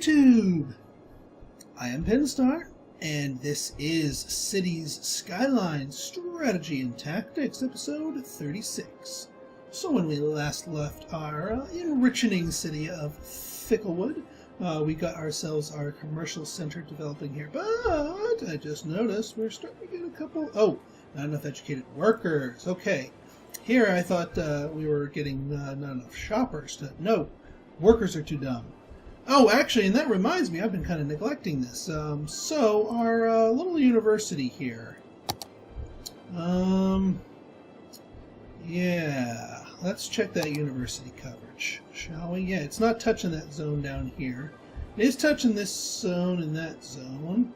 YouTube! I am Pinstar, and this is Cities Skylines Strategy and Tactics, episode 36. So when we last left our enriching city of Ficklewood, we got ourselves our commercial center developing here, but I just noticed we're starting to get a couple, not enough educated workers. Okay, here I thought we were getting not enough shoppers. No, workers are too dumb. Oh, actually, and that reminds me, I've been kind of neglecting this. So, our little university here. Yeah, let's check that university coverage, shall we? Yeah, it's not touching that zone down here. It is touching this zone and that zone.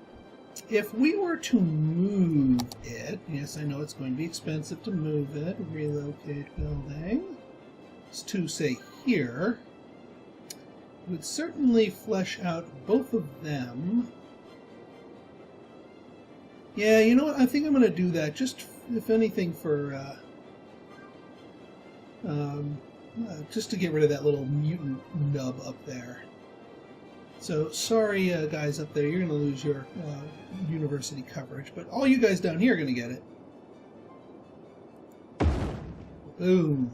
If we were to move it, yes, I know it's going to be expensive to move it, relocate building, it's to, say, here. Would certainly flesh out both of them. Yeah, you know what? I think I'm going to do that. Just, if anything, for just to get rid of that little mutant nub up there. So, sorry, guys up there, you're going to lose your university coverage, but all you guys down here are going to get it. Boom.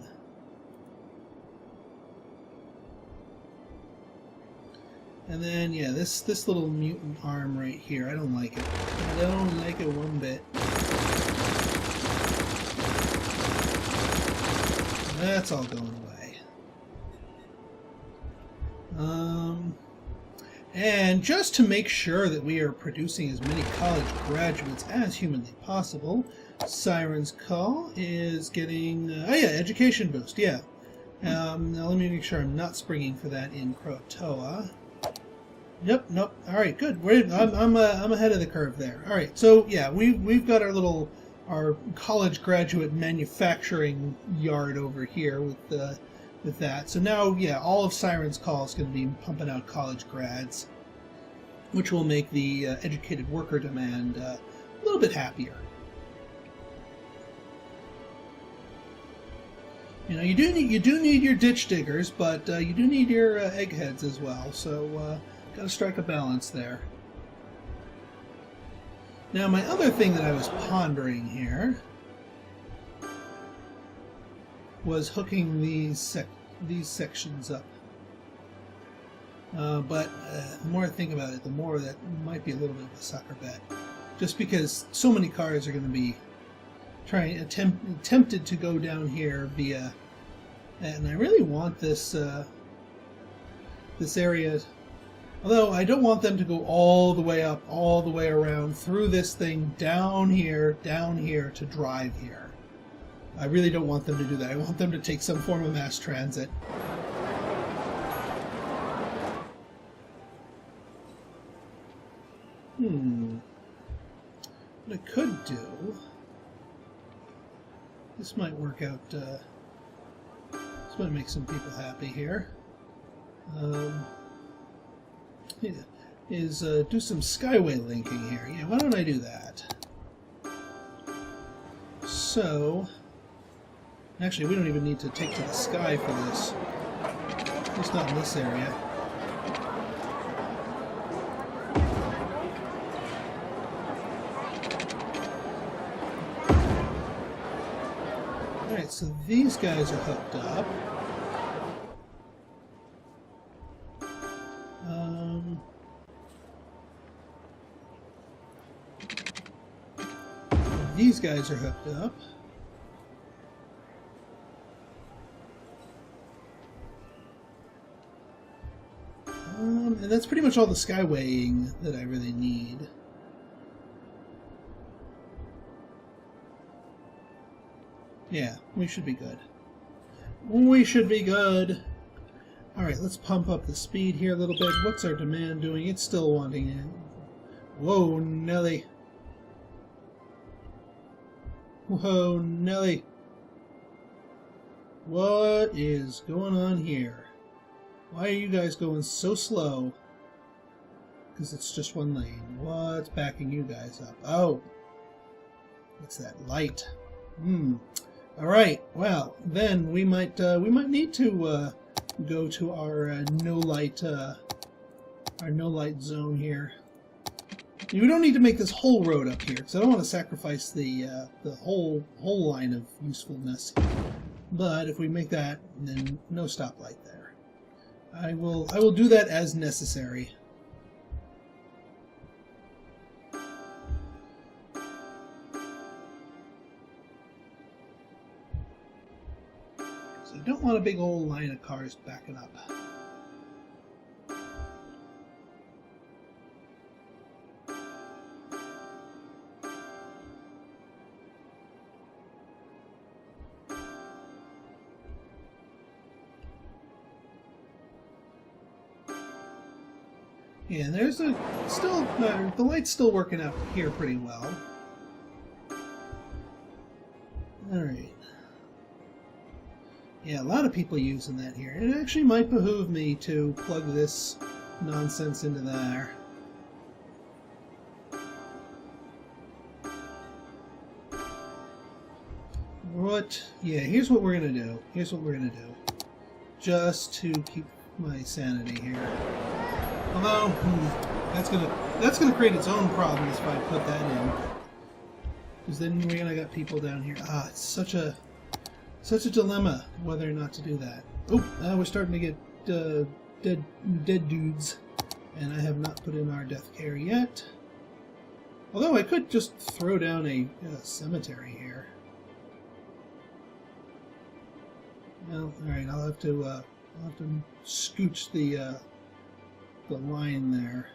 And then, yeah, this little mutant arm right here, I don't like it. I don't like it one bit. That's all going away. And just to make sure that we are producing as many college graduates as humanly possible, Siren's Call is getting, education boost, yeah. Now let me make sure I'm not springing for that in Croatoa. Nope. All right, good. I'm ahead of the curve there. All right, so yeah, we've got our college graduate manufacturing yard over here with that. So now, yeah, all of Siren's Call is going to be pumping out college grads, which will make the educated worker demand a little bit happier. You know, you do need your ditch diggers, but you do need your eggheads as well. So. Got to strike a balance there. Now, my other thing that I was pondering here was hooking these sections up. But the more I think about it, the more that might be a little bit of a sucker bet. Just because so many cars are going to be tempted to go down here via, and I really want this this area. Although I don't want them to go all the way up, all the way around, through this thing, down here, to drive here. I really don't want them to do that. I want them to take some form of mass transit. What I could do... This might work out... this might make some people happy here. Is do some skyway linking here. Yeah, why don't I do that? So, actually, we don't even need to take to the sky for this. At least not in this area. Alright, so these guys are hooked up. These guys are hooked up. And that's pretty much all the skywaying that I really need. Yeah, we should be good. We should be good. Alright, let's pump up the speed here a little bit. What's our demand doing? It's still wanting it. Whoa, Nelly. Whoa, Nelly. What is going on here? Why are you guys going so slow? Because it's just one lane. What's backing you guys up? Oh. It's that light. Alright, well, then we might need to go to our no light our no light zone here. We don't need to make this whole road up here, because I don't want to sacrifice the whole line of usefulness. But if we make that, then no stoplight there. I will do that as necessary. So I don't want a big old line of cars backing up. Yeah, there's the light's still working out here pretty well. Alright. Yeah, a lot of people using that here. It actually might behoove me to plug this nonsense into there. Yeah, here's what we're gonna do. Just to keep my sanity here. Although, that's gonna create its own problems if I put that in. Because then we're gonna get people down here. Ah, it's such a dilemma whether or not to do that. Oh, now we're starting to get dead dudes, and I have not put in our death care yet. Although I could just throw down a cemetery here. Well, all right, I'll have to scooch the line there.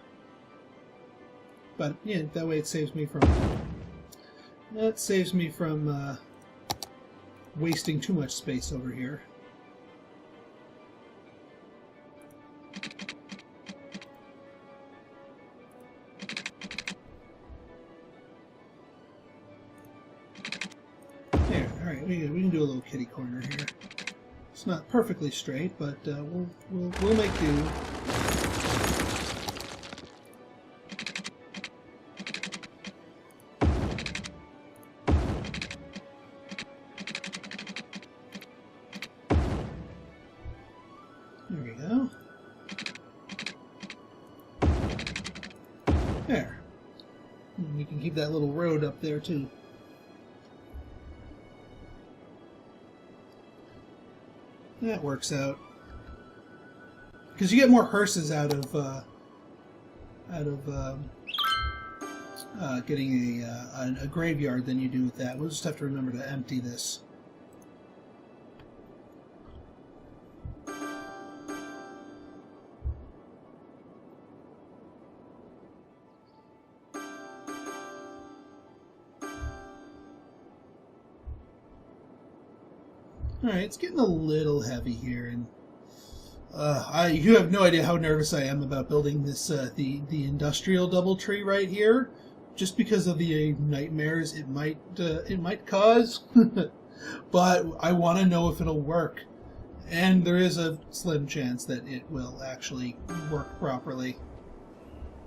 But yeah, that way it saves me from wasting too much space over here. There, all right, we can do a little kitty corner here. It's not perfectly straight, but we'll make do. There we go. There. And we can keep that little road up there too. That works out. Because you get more hearses out of getting a graveyard than you do with that. We'll just have to remember to empty this. Alright, it's getting a little heavy here, and you have no idea how nervous I am about building this the industrial DoubleTree right here, just because of the nightmares it might cause. But I want to know if it'll work, and there is a slim chance that it will actually work properly.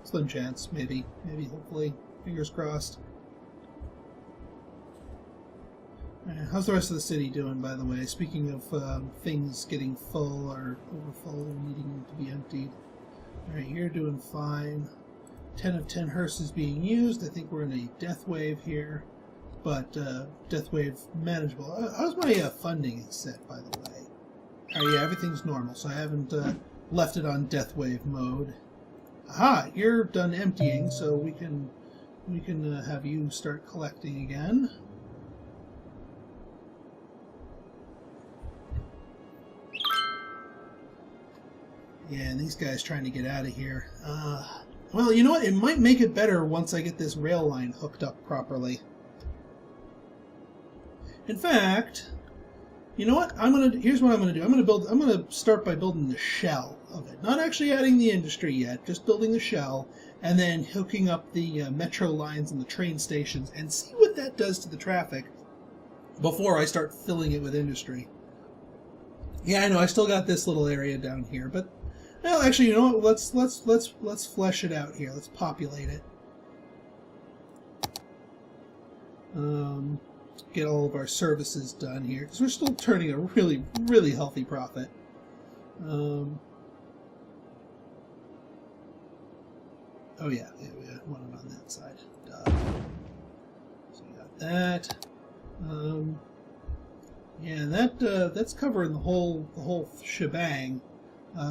Slim chance, maybe, hopefully, fingers crossed. How's the rest of the city doing, by the way? Speaking of things getting full or overfull or needing to be emptied. Alright, you're doing fine. 10 of 10 hearses being used. I think we're in a death wave here, but death wave manageable. How's my funding set, by the way? Alright, yeah, everything's normal, so I haven't left it on death wave mode. Aha, you're done emptying, so we can have you start collecting again. Yeah, and these guys trying to get out of here. Well, you know what? It might make it better once I get this rail line hooked up properly. In fact, you know what? Here's what I'm gonna do. I'm gonna start by building the shell of it. Not actually adding the industry yet, just building the shell, and then hooking up the metro lines and the train stations, and see what that does to the traffic before I start filling it with industry. Yeah, I know I still got this little area down here, but well, actually, you know what? Let's flesh it out here. Let's populate it. Get all of our services done here, because we're still turning a really healthy profit. Oh yeah, we want it on that side. Duh. So we got that. Yeah, and that's covering the whole shebang.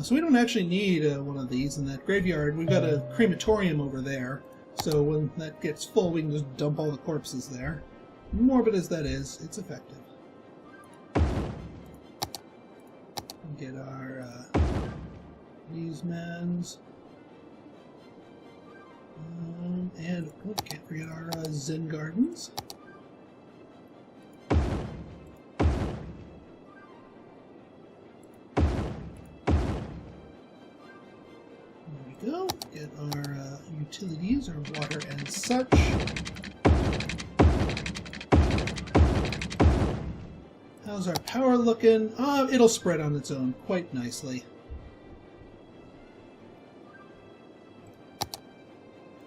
So we don't actually need one of these in that graveyard. We've got a crematorium over there, so when that gets full, we can just dump all the corpses there. Morbid as that is, it's effective. Get our these mans, and oh, can't forget our Zen gardens. Go. Get our utilities, our water and such. How's our power looking? It'll spread on its own quite nicely.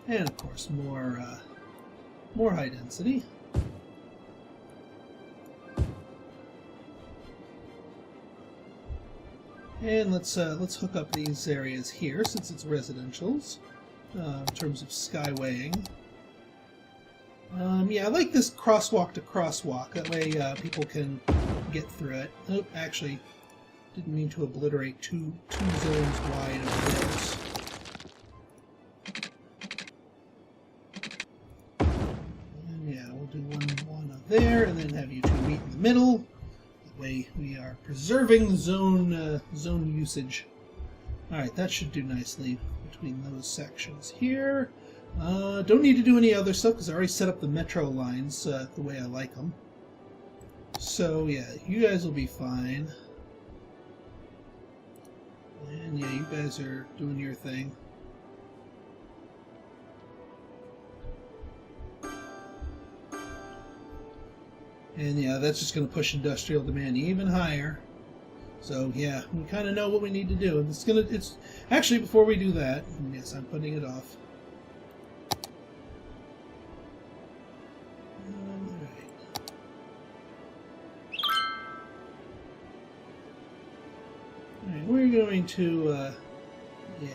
And of course, more high density. And let's hook up these areas here since it's residentials in terms of skywaying. Yeah, I like this crosswalk to crosswalk. That way people can get through it. Oh, actually, didn't mean to obliterate two zones wide of those. And yeah, we'll do one up there, and then have you two meet in the middle. Way we are preserving zone usage. Alright, that should do nicely between those sections here. Don't need to do any other stuff because I already set up the metro lines the way I like them. So yeah, you guys will be fine. And yeah, you guys are doing your thing. And yeah, that's just going to push industrial demand even higher. So yeah, we kind of know what we need to do. It's actually, before we do that, and yes, I'm putting it off. Alright, we're going to, yeah,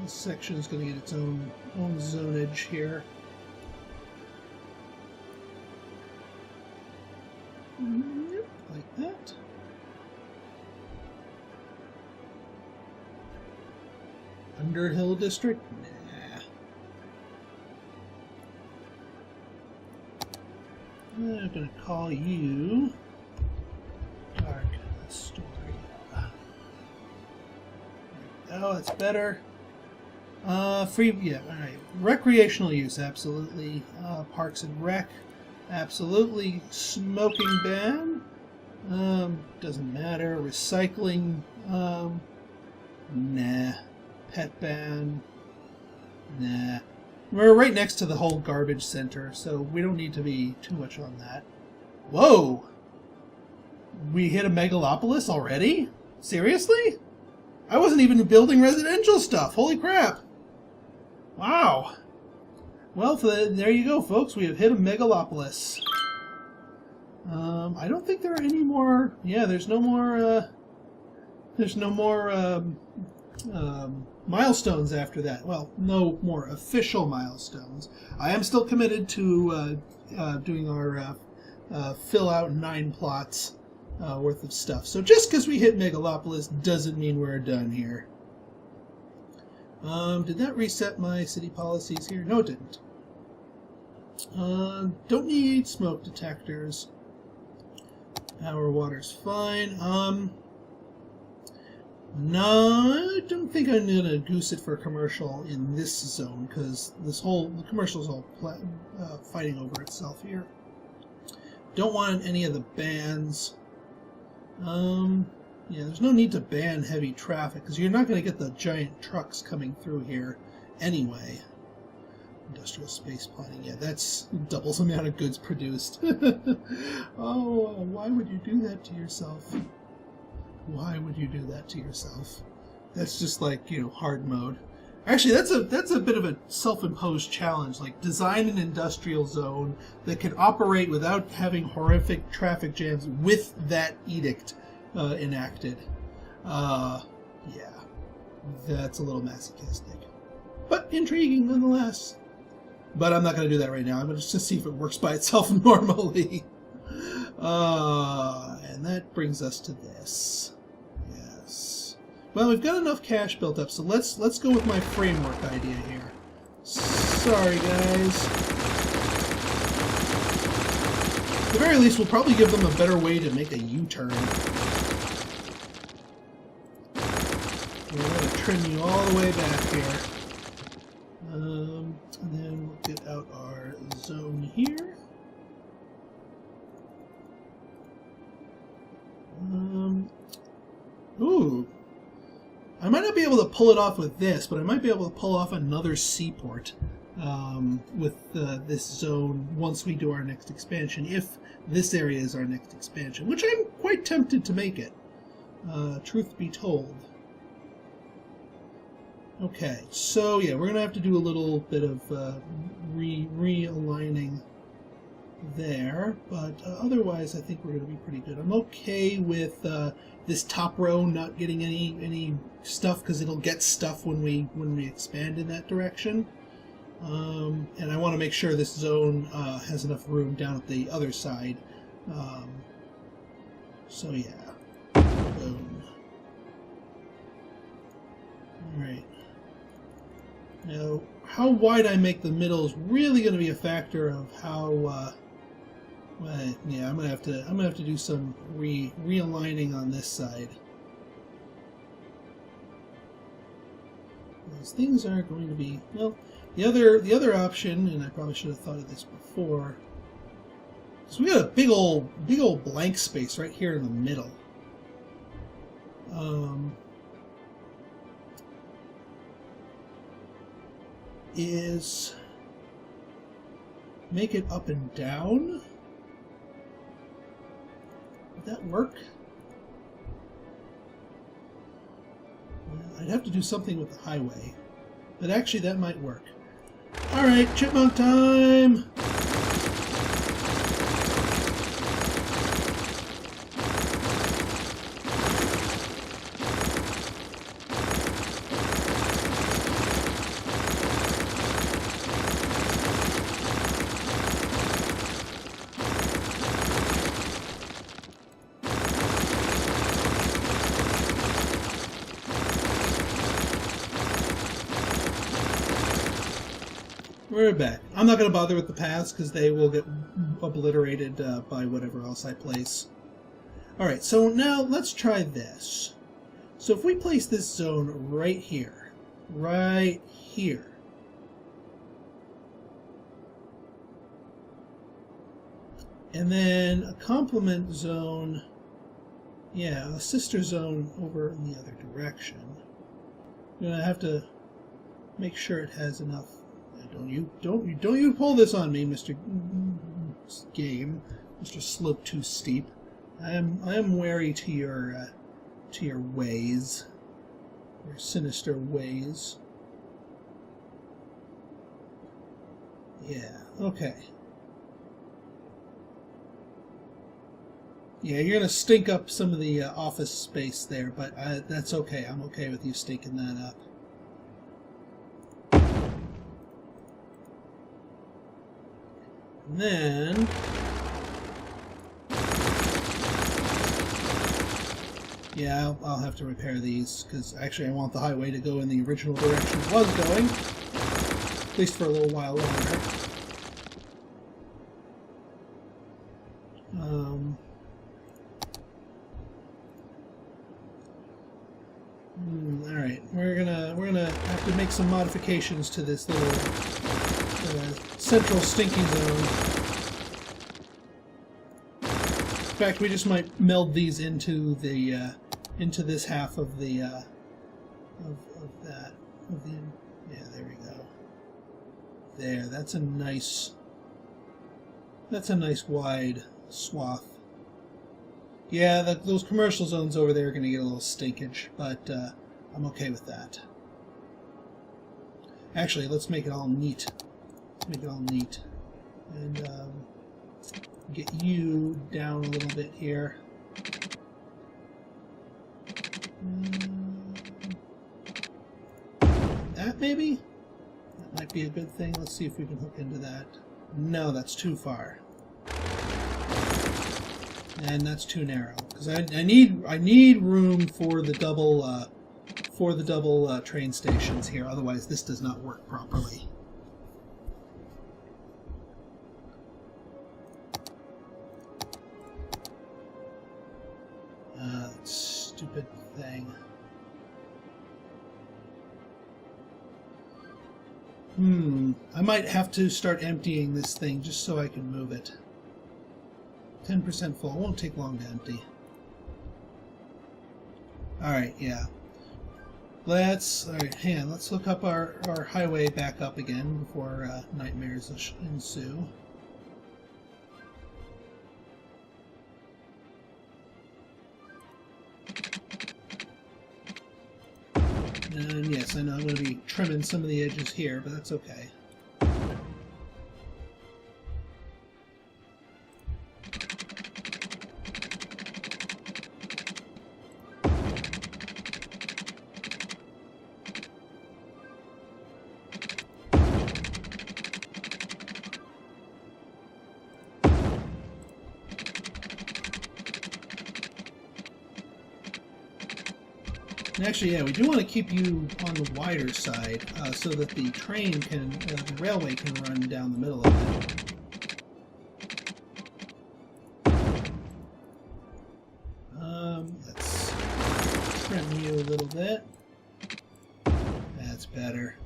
this section is going to get its own zonage here. Like that. Underhill District? Nah. I'm going to call you Dark Story. Oh, that's better. Free, yeah, alright. Recreational use, absolutely. Parks and Rec. Absolutely. Smoking ban. Doesn't matter. Recycling. Nah. Pet ban. Nah. We're right next to the whole garbage center, so we don't need to be too much on that. Whoa! We hit a megalopolis already? Seriously? I wasn't even building residential stuff. Holy crap. Wow. Well, there you go, folks. We have hit a megalopolis. I don't think there are any more. Yeah, there's no more. There's no more milestones after that. Well, no more official milestones. I am still committed to doing our fill out 9 plots worth of stuff. So just because we hit Megalopolis doesn't mean we're done here. Did that reset my city policies here? No, it didn't. Don't need smoke detectors. Our water's fine. No, I don't think I'm gonna goose it for commercial in this zone because the commercial's all fighting over itself here. Don't want any of the bans. Yeah, there's no need to ban heavy traffic because you're not going to get the giant trucks coming through here anyway. Industrial space planning, yeah, that's doubles the amount of goods produced. Oh, why would you do that to yourself? Why would you do that to yourself? That's just like, you know, hard mode. Actually, that's a bit of a self-imposed challenge. Like, design an industrial zone that can operate without having horrific traffic jams with that edict enacted. Yeah, that's a little masochistic. but intriguing nonetheless. But I'm not going to do that right now. I'm going to just see if it works by itself normally. And that brings us to this. Yes. Well, we've got enough cash built up, so let's go with my framework idea here. Sorry, guys. At the very least, we'll probably give them a better way to make a U-turn. We're going to trim you all the way back here. And then we'll get out our zone here. Ooh. I might not be able to pull it off with this, but I might be able to pull off another seaport with this zone once we do our next expansion, if this area is our next expansion, which I'm quite tempted to make it, truth be told. Okay, so yeah, we're going to have to do a little bit of realigning there, but otherwise I think we're going to be pretty good. I'm okay with this top row not getting any stuff, because it'll get stuff when we expand in that direction. And I want to make sure this zone has enough room down at the other side. So yeah. Boom. Alright. Now, how wide I make the middle is really going to be a factor of how. Well, yeah, I'm gonna have to do some realigning on this side. These things are going to be, well, the other option, and I probably should have thought of this before. So we got a big old blank space right here in the middle. Is make it up and down. Would that work? Well, I'd have to do something with the highway, but actually that might work. Alright, chipmunk time! We're back. I'm not going to bother with the paths because they will get obliterated by whatever else I place. Alright, so now let's try this. So if we place this zone right here, and then a complement zone, yeah, a sister zone over in the other direction. I'm going to have to make sure it has enough. Don't you pull this on me, Mr. Game, Mr. Slope Too Steep. I am wary to your ways, your sinister ways. Yeah. Okay. Yeah, you're gonna stink up some of the office space there, but that's okay. I'm okay with you stinking that up. And then yeah, I'll have to repair these, because actually I want the highway to go in the original direction it was going, at least for a little while longer. Alright, we're gonna have to make some modifications to this little central stinky zone. In fact, we just might meld these into the into this half of the yeah, there we go. There, that's a nice wide swath. Yeah, those commercial zones over there are going to get a little stinkage, but I'm okay with that. Actually, let's make it all neat. And get you down a little bit here. That maybe? might be a good thing. Let's see if we can hook into that. No, that's too far. And that's too narrow. Because I need room for the double train stations here. Otherwise, this does not work properly. That stupid thing. I might have to start emptying this thing just so I can move it. 10% full. It won't take long to empty. Alright, yeah. Alright, hang on. Let's look up our highway back up again before nightmares ensue. And yes, I know I'm going to be trimming some of the edges here, but that's okay. And actually, yeah, we do want to keep you on the wider side so that the train can, the railway can run down the middle of it. Let's trim you a little bit. That's better.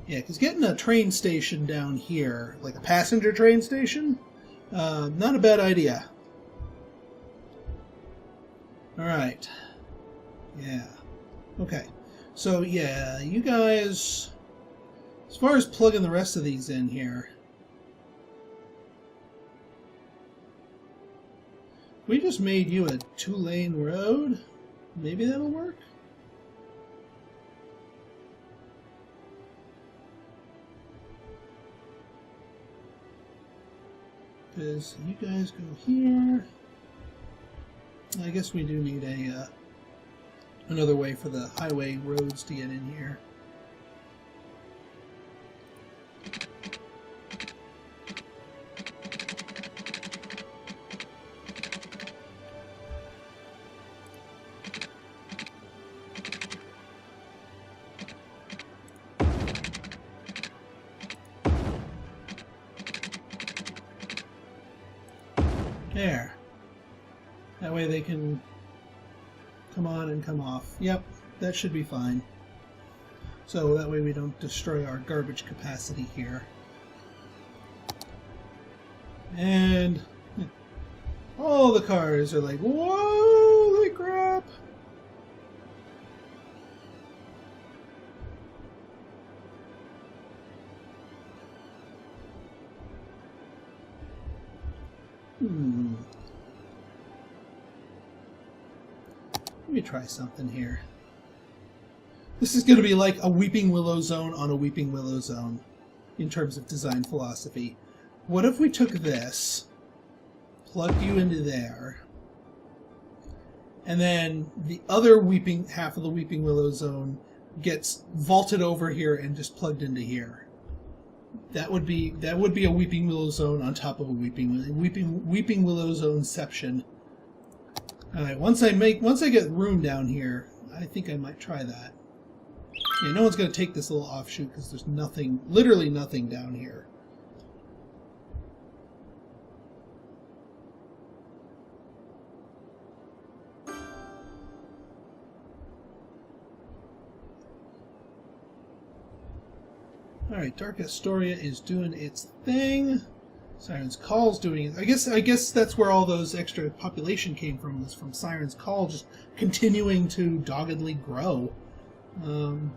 Yeah, because getting a train station down here, like a passenger train station, not a bad idea. All right. Yeah. Okay. So, yeah, you guys, as far as plugging the rest of these in here, we just made you a 2-lane road. Maybe that'll work? Because you guys go here. I guess we do need a another way for the highway roads to get in here. There. That way they can come on and come off. Yep, that should be fine. So that way we don't destroy our garbage capacity here. And all the cars are like, whoa, holy crap! Let me try something here. This is going to be like a Weeping Willow zone on a Weeping Willow zone in terms of design philosophy. What if we took this, plugged you into there, and then the other half of the Weeping Willow zone gets vaulted over here and just plugged into here? That would be a Weeping Willow zone on top of a Weeping Willow zoneception. Alright, once I get room down here, I think I might try that. Yeah, no one's going to take this little offshoot because there's nothing, literally nothing down here. Alright, Dark Astoria is doing its thing. Siren's Call's doing it. I guess that's where all those extra population came from, was from Siren's Call just continuing to doggedly grow.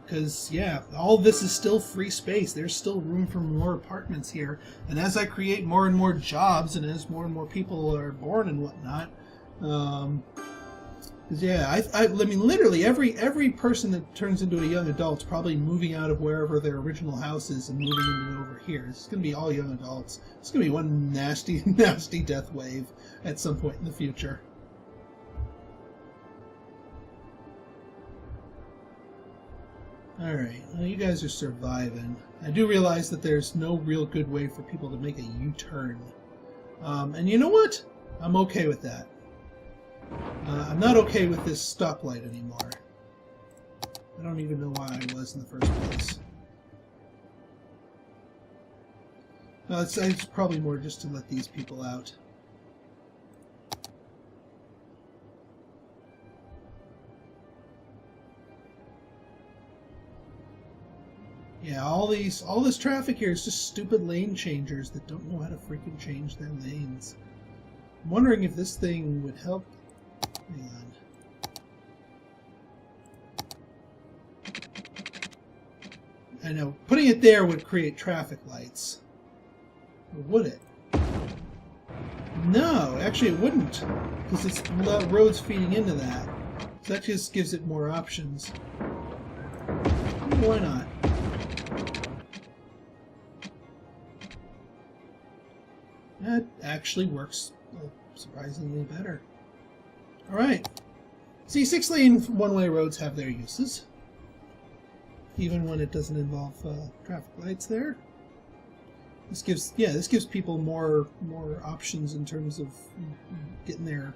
Because, yeah, all this is still free space. There's still room for more apartments here. And as I create more and more jobs, and as more and more people are born and whatnot, yeah, I mean, literally every person that turns into a young adult is probably moving out of wherever their original house is and moving into over here. It's going to be all young adults. It's going to be one nasty, nasty death wave at some point in the future. Alright, well, you guys are surviving. I do realize that there's no real good way for people to make a U-turn. And you know what? I'm okay with that. I'm not okay with this stoplight anymore. I don't even know why I was in the first place. No, it's probably more just to let these people out. Yeah, all this traffic here is just stupid lane changers that don't know how to freaking change their lanes. I'm wondering if this thing would help. Hang on. I know, putting it there would create traffic lights. Or would it? No, actually it wouldn't, because it's roads feeding into that. So that just gives it more options. Why not? That actually works surprisingly better. Alright. See, 6-lane one-way roads have their uses. Even when it doesn't involve traffic lights there. This gives people more options in terms of getting their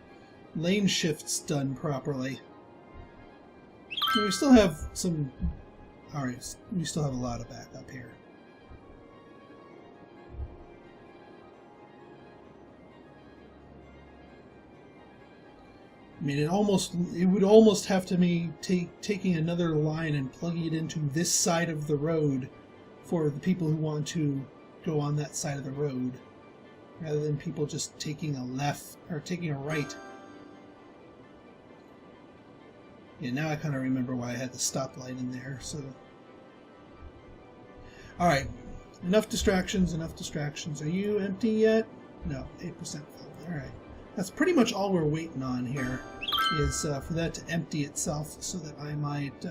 lane shifts done properly. And we still have some... Alright, we still have a lot of backup here. I mean, it would almost have to be taking another line and plugging it into this side of the road for the people who want to go on that side of the road, rather than people just taking a left or taking a right. Yeah, now I kind of remember why I had the stoplight in there. So, all right, enough distractions. Enough distractions. Are you empty yet? No, 8% full. All right. That's pretty much all we're waiting on here, is for that to empty itself so that I might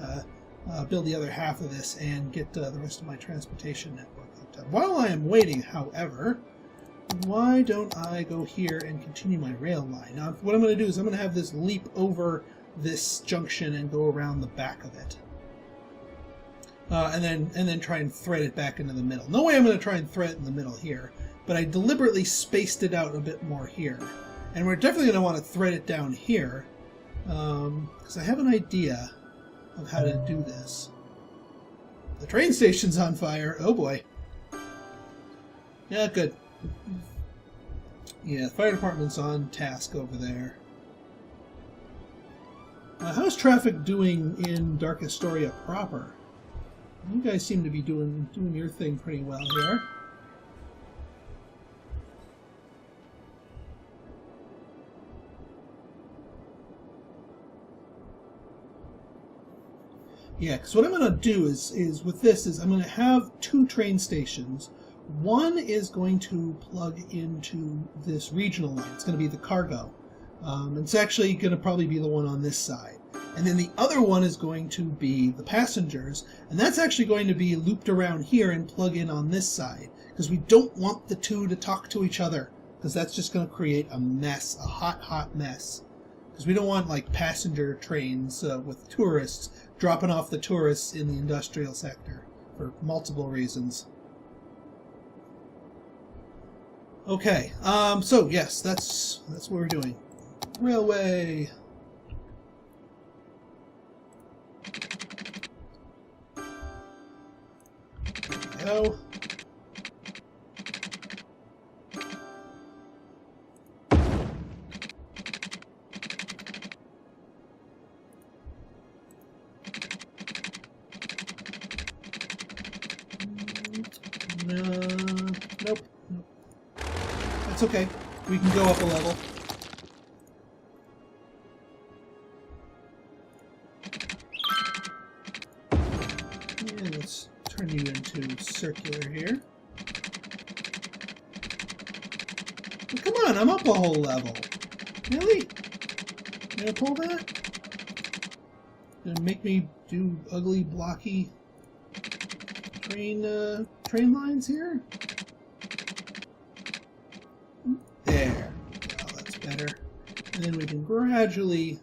build the other half of this and get the rest of my transportation network hooked up. While I am waiting, however, why don't I go here and continue my rail line? Now, what I'm going to do is I'm going to have this leap over this junction and go around the back of it. And then try and thread it back into the middle. No way I'm going to try and thread it in the middle here, but I deliberately spaced it out a bit more here. And we're definitely going to want to thread it down here, because I have an idea of how to do this. The train station's on fire. Oh boy. Yeah, good. Yeah, the fire department's on task over there. How's traffic doing in Dark Astoria proper? You guys seem to be doing your thing pretty well here. Yeah, because what I'm going to do is with this is I'm going to have 2 train stations. One is going to plug into this regional line. It's going to be the cargo. It's actually going to probably be the one on this side. And then the other one is going to be the passengers. And that's actually going to be looped around here and plug in on this side. Because we don't want the two to talk to each other. Because that's just going to create a mess, a hot, hot mess. Because we don't want like passenger trains with tourists dropping off the tourists in the industrial sector for multiple reasons. Okay, so yes, that's what we're doing. Railway. There we go. Nope. That's okay. We can go up a level. And let's turn you into circular here. Well, come on, I'm up a whole level. Really? You gonna pull that? Gonna make me do ugly, blocky train lines here? There. Oh, that's better. And then we can gradually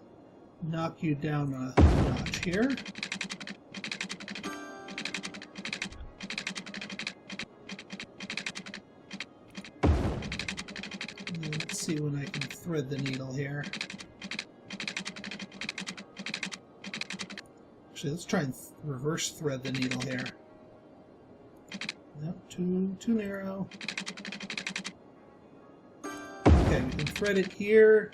knock you down a notch here. thread the needle here. Actually, let's try and reverse thread the needle here. Nope, too narrow. Okay, we can thread it here.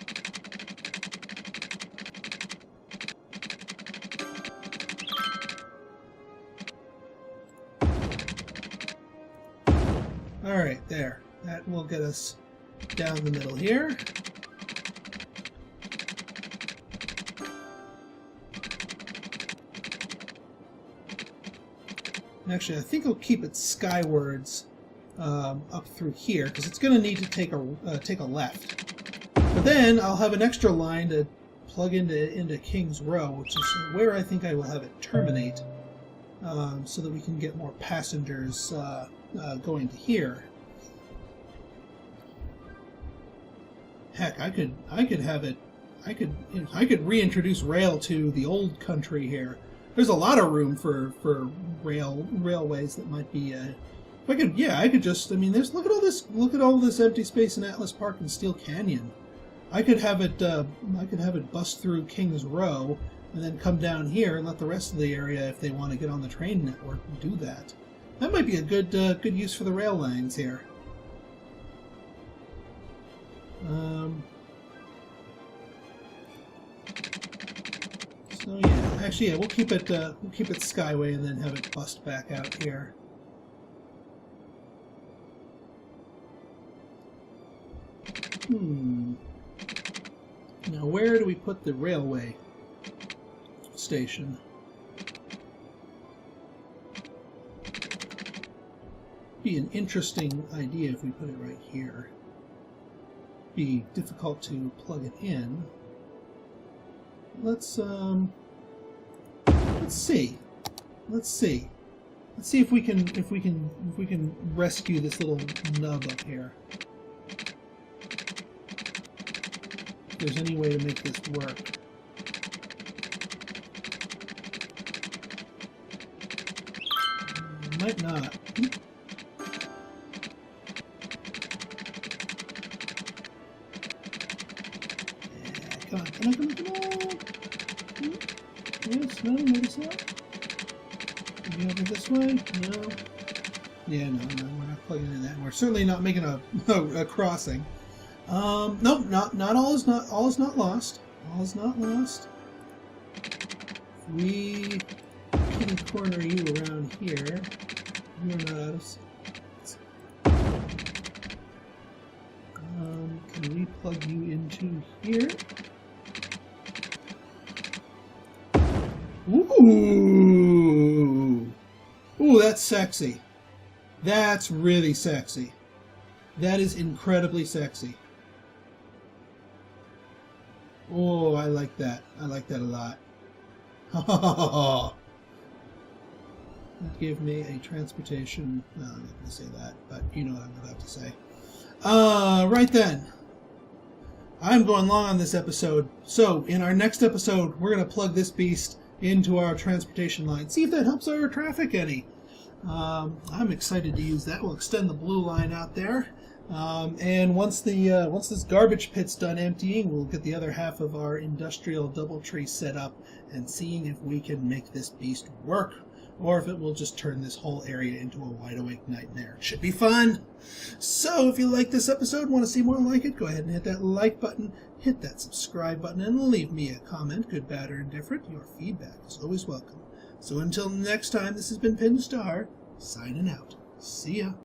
Alright, there. That will get us down the middle here. Actually, I think I'll keep it skywards up through here, because it's going to need to take a left. But then I'll have an extra line to plug into King's Row, which is where I think I will have it terminate, so that we can get more passengers going to here. Heck, I could have it. I could reintroduce rail to the old country here. There's a lot of room for railways that might be. If I could, yeah, I could just. I mean, there's look at all this empty space in Atlas Park and Steel Canyon. I could have it. I could have it bust through Kings Row and then come down here and let the rest of the area, if they want to get on the train network, do that. That might be a good use for the rail lines here. So yeah, actually, yeah, we'll keep it Skyway and then have it bust back out here. Now, where do we put the railway station? Be an interesting idea if we put it right here. Be difficult to plug it in. Let's see if we can rescue this little nub up here. If there's any way to make this work. Might not. Come on. Yes, no, maybe so. Maybe over this way? No. Yeah, no, we're not plugging in that. We're certainly not making a crossing. Nope, not all is not lost. All is not lost. If we kitty corner you around here, you're not out of sight. Can we plug you into here? Ooh, that's sexy. That's really sexy. That is incredibly sexy. Oh, I like that. I like that a lot. That gave me a transportation. No, I'm not going to say that, but you know what I'm about to say. Right then. I'm going long on this episode, so in our next episode, we're going to plug this beast into our transportation line. See if that helps our traffic any. I'm excited to use that. We'll extend the blue line out there. And once this garbage pit's done emptying, we'll get the other half of our industrial DoubleTree set up and seeing if we can make this beast work, or if it will just turn this whole area into a wide-awake nightmare. It should be fun! So, if you like this episode, want to see more like it, go ahead and hit that like button, hit that subscribe button, and leave me a comment, good, bad, or indifferent. Your feedback is always welcome. So until next time, this has been Pinstar, signing out. See ya!